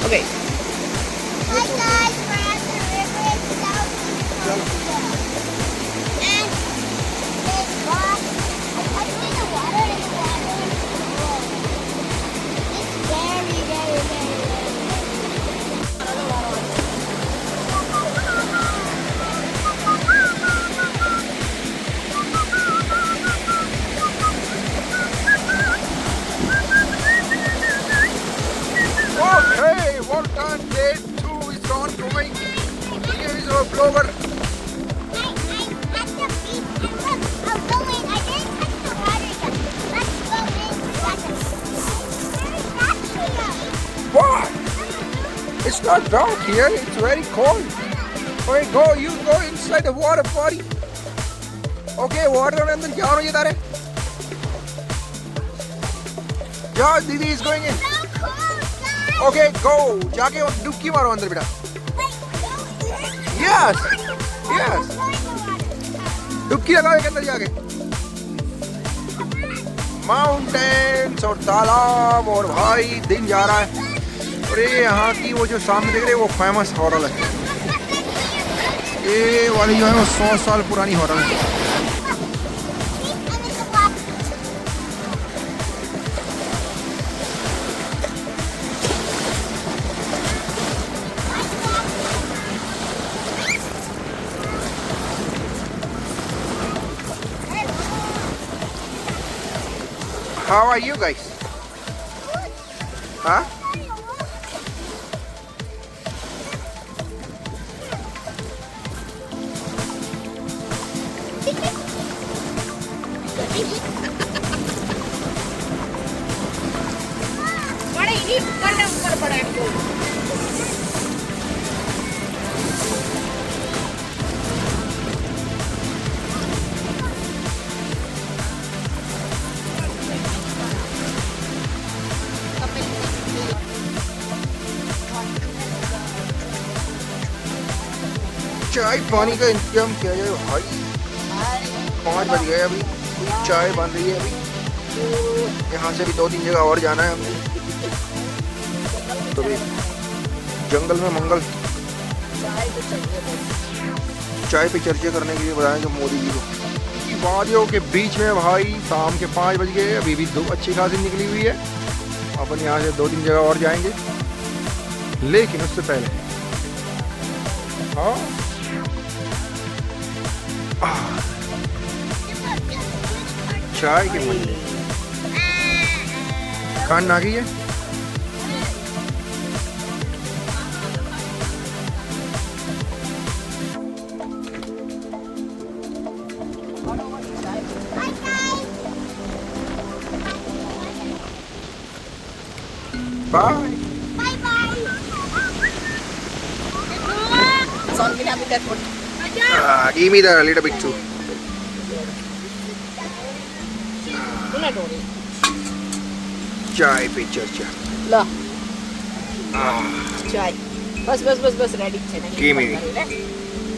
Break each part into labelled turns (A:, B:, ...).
A: Okay.
B: Hi guys, we're at the river in Southeast and there's lots. I see the water and the water is cool. It's very, very, very,
C: Okay, Waterton Day 2 is ongoing. Here is our vlogger.
B: I'm at the beach and look, I'll go in. I didn't touch the water yet. Let's go in.
C: What? It's not dark here, it's very cold. Okay, you go inside the water party. Okay, water and then जाओ ये तारे. Yeah, Didi is going in.
B: So cool, guys.
C: Okay, go. जाके डुबकी मारो अंदर बेटा. Yes. Yes. डुबकी लगाओ एक अंदर जाके. माउंटेन्स और तालाब और भाई दिन जा रहा है. और ये यहाँ की वो जो सामने देख रहे हैं वो फेमस होटल है. ये वाली जो है वो 100 साल पुरानी होटल है. How are you guys? Huh?
A: बड़े ही करने ऊपर पड़ा है तो
C: चाय पानी का इंतजाम किया जाए भाई. 5 बज गए अभी. चाय बन रही है अभी. यहाँ से भी 2-3 जगह और जाना है हमें. तो भी जंगल में मंगल. चाय पे चर्चा करने के लिए बताएंगे मोदी जी को. वादियों के बीच में भाई शाम के 5 बज गए. अभी भी धूप अच्छी खासी निकली हुई है. अपन यहाँ से 2-3 जगह और जाएंगे. लेकिन उससे पहले हाँ चाय के मजे. खान आ गई है. Bye.
A: son will have that one.
C: Give me the little bit too. चाय पे चर्चा.
A: ला चाय बस बस बस बस रेडी છે ને
C: Give me.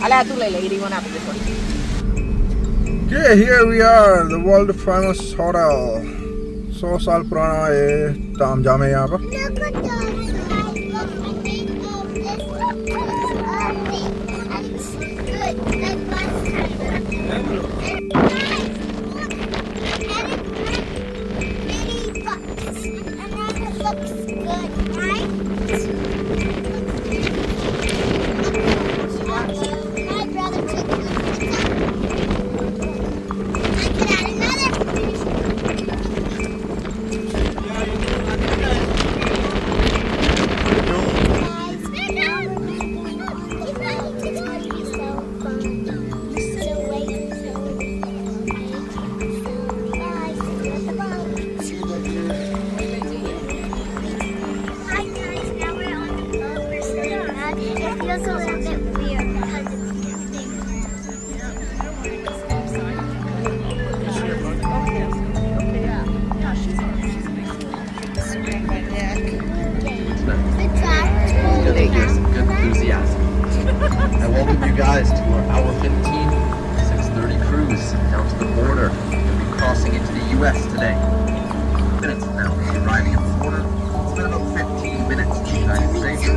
A: અલા તું લઈ લે ઈ રીવન આપી દે થોડી.
C: Okay, here we are, the world famous hotel. 100 साल पुराना है तामझाम है यहाँ पर.
D: welcome you guys to our hour 15, 6:30 cruise down to the border. We'll be crossing into the U.S. today. Minutes now, we'll be arriving at the border. It's been about 15 minutes to the United States.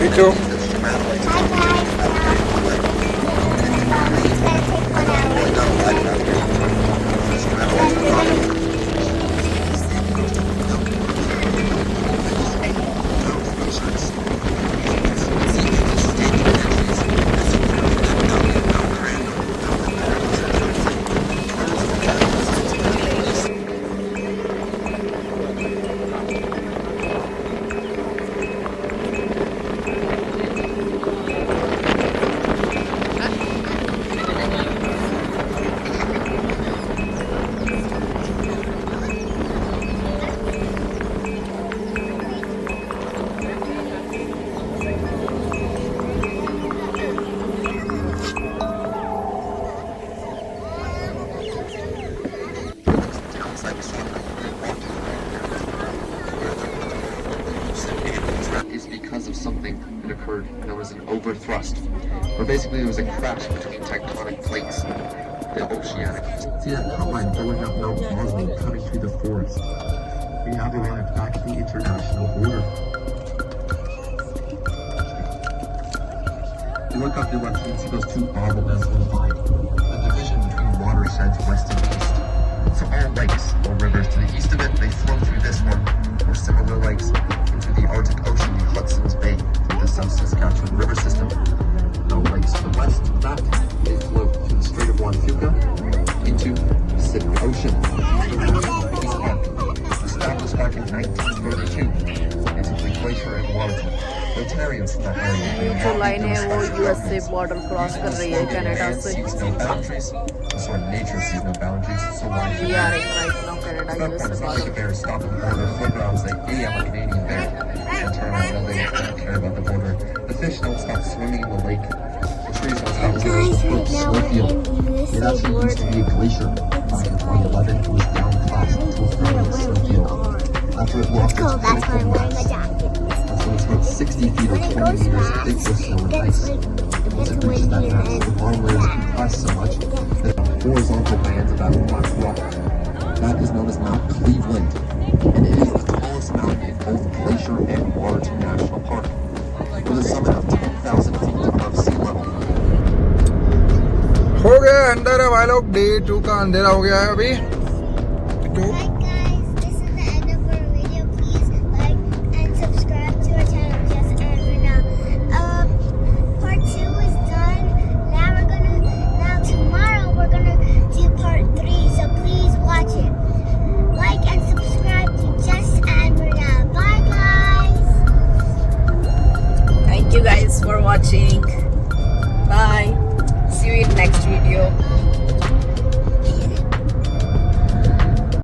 C: Picture.
B: Hi guys. It's gonna take 1 hour.
D: Is because of something that occurred known as an overthrust, where basically there was a crash between tectonic plates, the oceanic. See that outline going up Mount Osmond, cutting through the forest. We have arrived back at the international border. You look up your left, you can see those two bobbleheads on the line. The division between watersheds west and east. So all lakes or rivers to the east of it, they flow through this one, or similar lakes into the Arctic Ocean, the Hudson's Bay, through the South Saskatchewan River system. No lakes to the west of that, they flow through the Strait of Juan Fuca into the Pacific Ocean. Peace Park, established back in 1932, it's a glacier and Waterton. Rotarians from that area.
A: जो line है वो US से border cross कर रही है Canada से.
D: No boundaries. Sorry, nature sees no boundaries. So why should
A: We are in right now Canada US
D: it's
A: से
D: not like a bear stop at the border, flip around and say, hey, I'm a Canadian bear, and turn around and they don't care about the border. The fish don't stop swimming in the lake. The trees don't stop growing. The brook snowfield. It actually used to be a glacier. Back in 2011, it was downcast to a permanent snowfield. After it lost its
B: That's why I'm
D: critical
B: wearing a
D: mass.
B: jacket.
D: So it's about 60 feet or 20 meters thick with snow and ice. Once it reaches that mass, the bottom layers compress so much that horizontal bands about 1 mile rock. That is known as Mount Cleveland, and it is the tallest mountain in both Glacier and Waterton National Park, with a summit of 10,000 feet above sea level.
C: हो गया अंदर है भाई लोग. Day 2 का अंधेरा हो गया है अभी.
B: Hi guys, this is the end of our video. Please like and subscribe to our channel, Jess and Mrunal. Part 2 is done. Now tomorrow we're gonna do part 3. So please watch it. Like and subscribe to Jess and Mrunal. Bye guys.
A: Thank you guys for watching.